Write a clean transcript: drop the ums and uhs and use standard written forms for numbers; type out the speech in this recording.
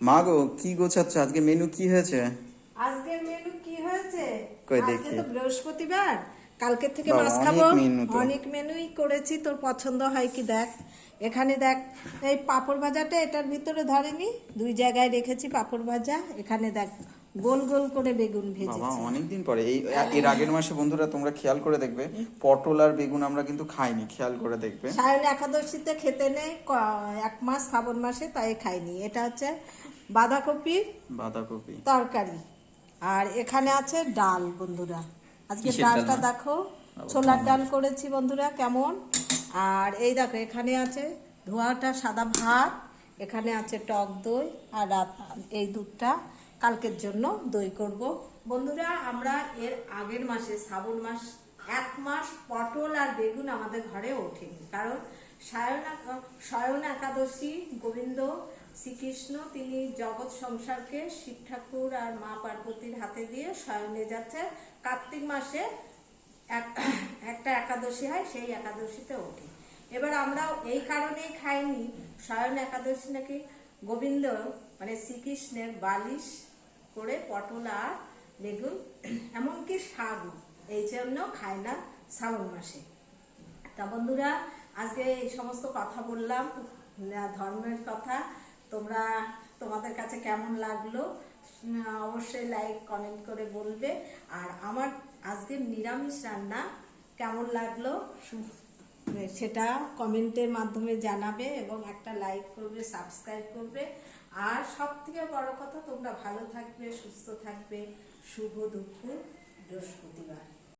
মা গো, কি গোছাচ্ছ? আজকে মেনু কি হয়েছে? আজকের মেনু কি হয়েছে? কই আজকে দেখি। তো বৃহস্পতিবার, কালকে থেকে বাবা, মাছ অনেক খাবো। মেনু তো। অনেক মেনুই করেছি, তোর পছন্দ হয় কি দেখ। এখানে দেখ, এই পাঁপড় ভাজাটা এটার ভিতরে ধরেনি, দুই জায়গায় রেখেছি পাঁপড় ভাজা। এখানে দেখ, গোল গোল করে বেগুন বাবা, ভেজেছি। অনেকদিন পরে এর আগের মাসে বন্ধুরা তোমরা খেয়াল করে দেখবে, পটল আর বেগুন আমরা কিন্তু খাইনি, খেয়াল করে দেখবে। সায়ন একাদশীতে খেতে নেই, এক মাস শ্রাবণ মাসে, তাই খাইনি। এটা হচ্ছে বাঁধাকপির বাঁধাকপি। তরকারি। আর এখানে আছে ডাল বন্ধুরা। আজকে কিসের ডাল ডালটা মা? দেখো, বাবা, ছোলার অনেক। ডাল করেছি বন্ধুরা, কেমন। আর এই দেখো, এখানে আছে ধোয়াটা সাদা ভাত, এখানে আছে টক দই, আর এই দুধটা কালকের জন্য দই করব বন্ধুরা। আমরা এর আগের মাসে শ্রাবণ মাস, এক মাস পটল আর বেগুন আমাদের ঘরে ওঠেনি, কারণ স্বয়ন একাদশী গোবিন্দ শ্রীকৃষ্ণ তিনি জগৎ সংসারকে শিব ঠাকুর আর মা পার্বতীর হাতে দিয়ে স্বয়নে যাচ্ছে। কার্তিক মাসে একটা একাদশী হয়, সেই একাদশীতে ওঠে। এবার আমরাও এই কারণেই খাইনি, স্বয়ন একাদশী নাকি গোবিন্দ মানে শ্রীকৃষ্ণের বালিশ করে পটল আর বেগুন, এমনকি শাকও, এই জন্য খায় না শ্রাবণ মাসে। তা বন্ধুরা, আজকে এই সমস্ত কথা বললাম ধর্মের কথা। তোমাদের কাছে কেমন লাগলো অবশ্যই লাইক কমেন্ট করে বলবে। আর আমার আজকের নিরামিষ রান্না কেমন লাগলো সেটা কমেন্টের মাধ্যমে জানাবে, এবং একটা লাইক করবে, সাবস্ক্রাইব করবে। আর সব থেকে বড় কথা, তোমরা ভালো থাকবে, সুস্থ থাকবে। শুভ দুপুর বৃহস্পতিবার।